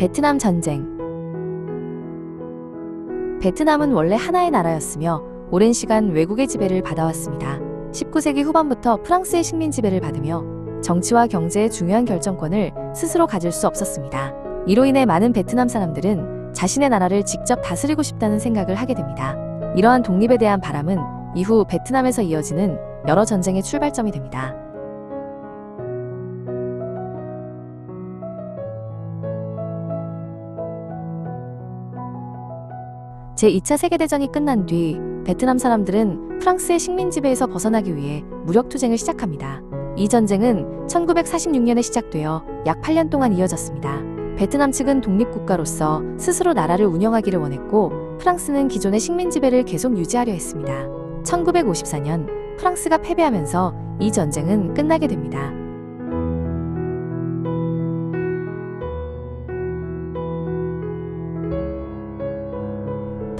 베트남 전쟁. 베트남은 원래 하나의 나라였으며 오랜 시간 외국의 지배를 받아왔습니다. 19세기 후반부터 프랑스의 식민 지배를 받으며 정치와 경제의 중요한 결정권을 스스로 가질 수 없었습니다. 이로 인해 많은 베트남 사람들은 자신의 나라를 직접 다스리고 싶다는 생각을 하게 됩니다. 이러한 독립에 대한 바람은 이후 베트남에서 이어지는 여러 전쟁의 출발점이 됩니다. 제2차 세계대전이 끝난 뒤 베트남 사람들은 프랑스의 식민 지배에서 벗어나기 위해 무력투쟁을 시작합니다. 이 전쟁은 1946년에 시작되어 약 8년 동안 이어졌습니다. 베트남 측은 독립국가로서 스스로 나라를 운영하기를 원했고 프랑스는 기존의 식민 지배를 계속 유지하려 했습니다. 1954년 프랑스가 패배하면서 이 전쟁은 끝나게 됩니다.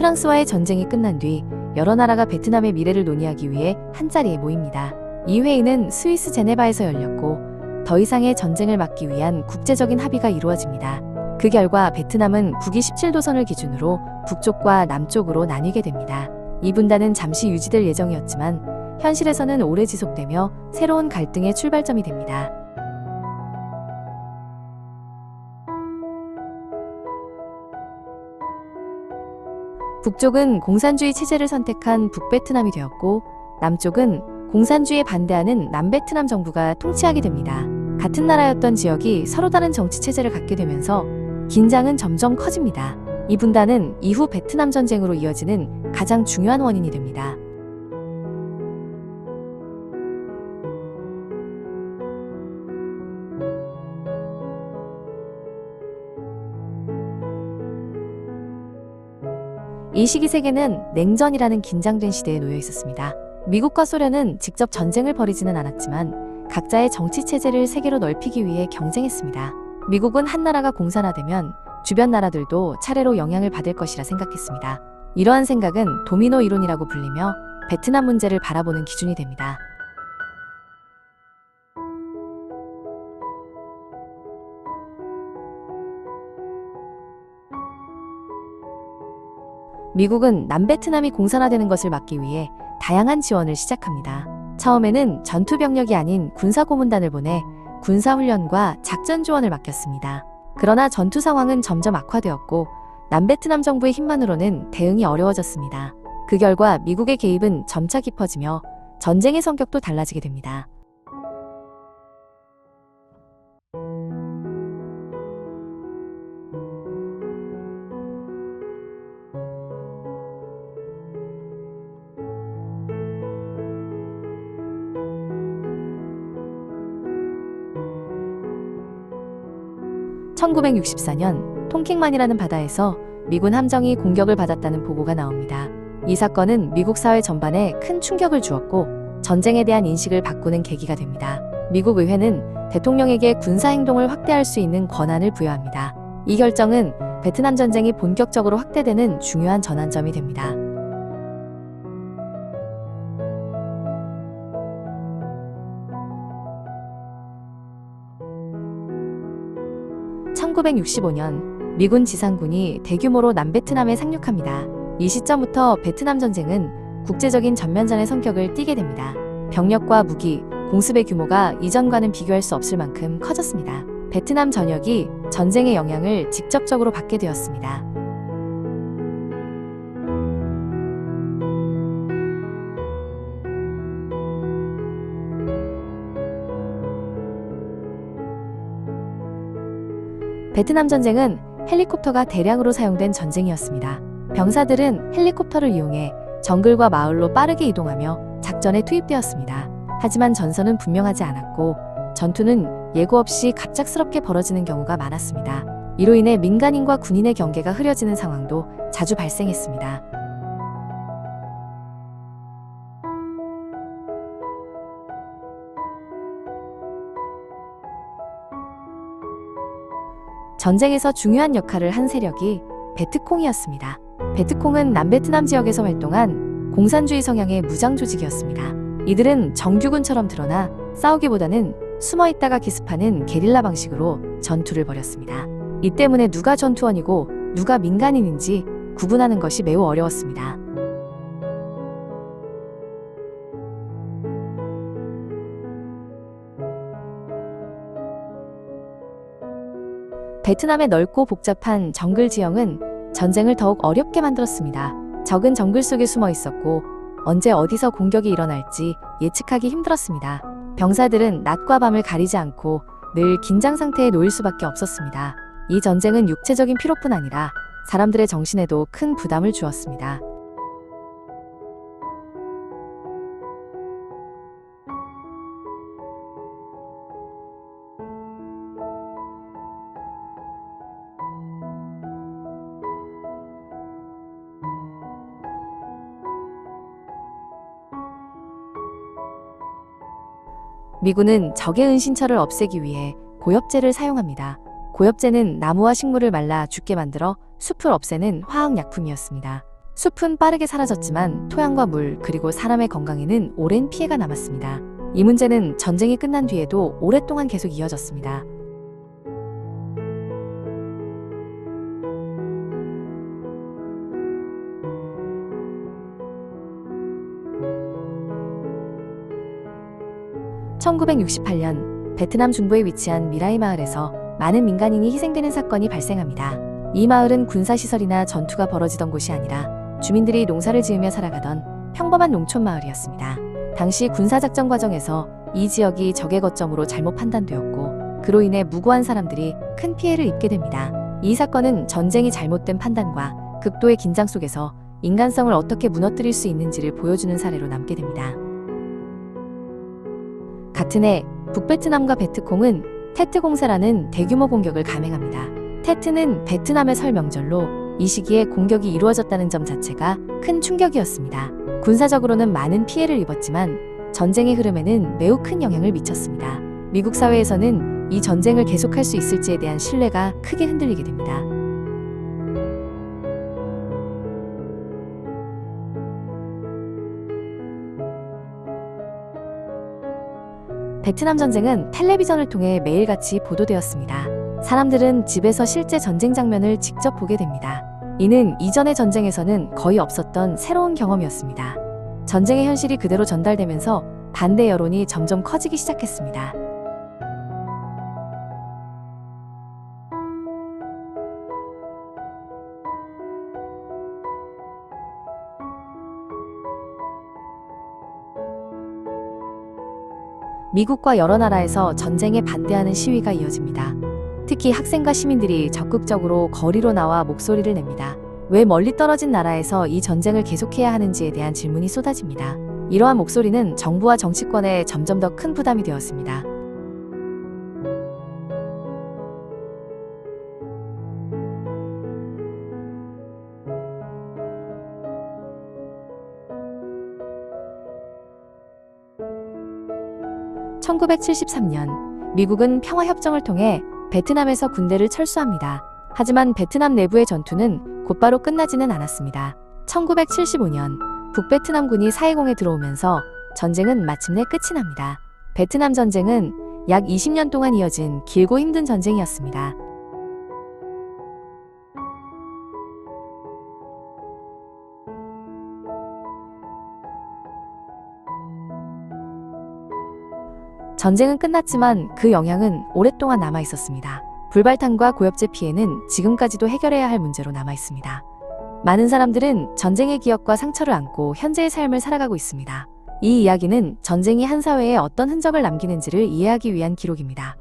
프랑스와의 전쟁이 끝난 뒤 여러 나라가 베트남의 미래를 논의하기 위해 한자리에 모입니다. 이 회의는 스위스 제네바에서 열렸고 더 이상의 전쟁을 막기 위한 국제적인 합의가 이루어집니다. 그 결과 베트남은 북위 17도선을 기준으로 북쪽과 남쪽으로 나뉘게 됩니다. 이 분단은 잠시 유지될 예정이었지만 현실에서는 오래 지속되며 새로운 갈등의 출발점이 됩니다. 북쪽은 공산주의 체제를 선택한 북베트남이 되었고 남쪽은 공산주의에 반대하는 남베트남 정부가 통치하게 됩니다. 같은 나라였던 지역이 서로 다른 정치 체제를 갖게 되면서 긴장은 점점 커집니다. 이 분단은 이후 베트남 전쟁으로 이어지는 가장 중요한 원인이 됩니다. 이 시기 세계는 냉전이라는 긴장된 시대에 놓여 있었습니다. 미국과 소련은 직접 전쟁을 벌이지는 않았지만 각자의 정치 체제를 세계로 넓히기 위해 경쟁했습니다. 미국은 한 나라가 공산화되면 주변 나라들도 차례로 영향을 받을 것이라 생각했습니다. 이러한 생각은 도미노 이론이라고 불리며 베트남 문제를 바라보는 기준이 됩니다. 미국은 남베트남이 공산화되는 것을 막기 위해 다양한 지원을 시작합니다. 처음에는 전투 병력이 아닌 군사고문단을 보내 군사훈련과 작전 지원을 맡겼습니다. 그러나 전투 상황은 점점 악화되었고 남베트남 정부의 힘만으로는 대응이 어려워졌습니다. 그 결과 미국의 개입은 점차 깊어지며 전쟁의 성격도 달라지게 됩니다. (1964년) tonkin만이라는 바다에서 미군 함정이 공격을 받았다는 보고가 나옵니다. 이 사건은 미국 사회 전반에 큰 충격을 주었고 전쟁에 대한 인식을 바꾸는 계기가 됩니다. 미국 의회는 대통령에게 군사행동을 확대할 수 있는 권한을 부여합니다. 이 결정은 베트남 전쟁이 본격적으로 확대되는 중요한 전환점이 됩니다. 1965년 미군 지상군이 대규모로 남베트남에 상륙합니다. 이 시점부터 베트남 전쟁은 국제적인 전면전의 성격을 띠게 됩니다. 병력과 무기, 공습의 규모가 이전과는 비교할 수 없을 만큼 커졌습니다. 베트남 전역이 전쟁의 영향을 직접적으로 받게 되었습니다. 베트남 전쟁은 헬리콥터가 대량으로 사용된 전쟁이었습니다. 병사들은 헬리콥터를 이용해 정글과 마을로 빠르게 이동하며 작전에 투입되었습니다. 하지만 전선은 분명하지 않았고 전투는 예고 없이 갑작스럽게 벌어지는 경우가 많았습니다. 이로 인해 민간인과 군인의 경계가 흐려지는 상황도 자주 발생했습니다. 전쟁에서 중요한 역할을 한 세력이 베트콩이었습니다. 베트콩은 남베트남 지역에서 활동한 공산주의 성향의 무장 조직이었습니다. 이들은 정규군처럼 드러나 싸우기보다는 숨어있다가 기습하는 게릴라 방식으로 전투를 벌였습니다. 이 때문에 누가 전투원이고 누가 민간인인지 구분하는 것이 매우 어려웠습니다. 베트남의 넓고 복잡한 정글 지형은 전쟁을 더욱 어렵게 만들었습니다. 적은 정글 속에 숨어 있었고 언제 어디서 공격이 일어날지 예측하기 힘들었습니다. 병사들은 낮과 밤을 가리지 않고 늘 긴장 상태에 놓일 수밖에 없었습니다. 이 전쟁은 육체적인 피로뿐 아니라 사람들의 정신에도 큰 부담을 주었습니다. 미군은 적의 은신처를 없애기 위해 고엽제를 사용합니다. 고엽제는 나무와 식물을 말라 죽게 만들어 숲을 없애는 화학약품이었습니다. 숲은 빠르게 사라졌지만 토양과 물 그리고 사람의 건강에는 오랜 피해가 남았습니다. 이 문제는 전쟁이 끝난 뒤에도 오랫동안 계속 이어졌습니다. (1968년) 베트남 중부에 위치한 미라이 마을에서 많은 민간인이 희생되는 사건이 발생합니다. 이 마을은 군사시설이나 전투가 벌어지던 곳이 아니라 주민들이 농사를 지으며 살아가던 평범한 농촌 마을이었습니다. 당시 군사작전 과정에서 이 지역이 적의 거점으로 잘못 판단되었고 그로 인해 무고한 사람들이 큰 피해를 입게 됩니다. 이 사건은 전쟁이 잘못된 판단과 극도의 긴장 속에서 인간성을 어떻게 무너뜨릴 수 있는지를 보여주는 사례로 남게 됩니다. 같은 해 북베트남과 베트콩은 테트 공사라는 대규모 공격을 감행합니다. 테트는 베트남의 설 명절로 이 시기에 공격이 이루어졌다는 점 자체가 큰 충격이었습니다. 군사적으로는 많은 피해를 입었지만 전쟁의 흐름에는 매우 큰 영향을 미쳤습니다. 미국 사회에서는 이 전쟁을 계속할 수 있을지에 대한 신뢰가 크게 흔들리게 됩니다. 베트남 전쟁은 텔레비전을 통해 매일같이 보도되었습니다. 사람들은 집에서 실제 전쟁 장면을 직접 보게 됩니다. 이는 이전의 전쟁에서는 거의 없었던 새로운 경험이었습니다. 전쟁의 현실이 그대로 전달되면서 반대 여론이 점점 커지기 시작했습니다. 미국과 여러 나라에서 전쟁에 반대하는 시위가 이어집니다. 특히 학생과 시민들이 적극적으로 거리로 나와 목소리를 냅니다. 왜 멀리 떨어진 나라에서 이 전쟁을 계속해야 하는지에 대한 질문이 쏟아집니다. 이러한 목소리는 정부와 정치권에 점점 더 큰 부담이 되었습니다. (1973년) 미국은 평화협정을 통해 베트남에서 군대를 철수합니다. 하지만 베트남 내부의 전투는 곧바로 끝나지는 않았습니다. (1975년) 북베트남군이 사해공에 들어오면서 전쟁은 마침내 끝이 납니다. 베트남 전쟁은 약 20년 동안 이어진 길고 힘든 전쟁이었습니다. 전쟁은 끝났지만 그 영향은 오랫동안 남아 있었습니다. 불발탄과 고엽제 피해는 지금까지도 해결해야 할 문제로 남아 있습니다. 많은 사람들은 전쟁의 기억과 상처를 안고 현재의 삶을 살아가고 있습니다. 이 이야기는 전쟁이 한 사회에 어떤 흔적을 남기는지를 이해하기 위한 기록입니다.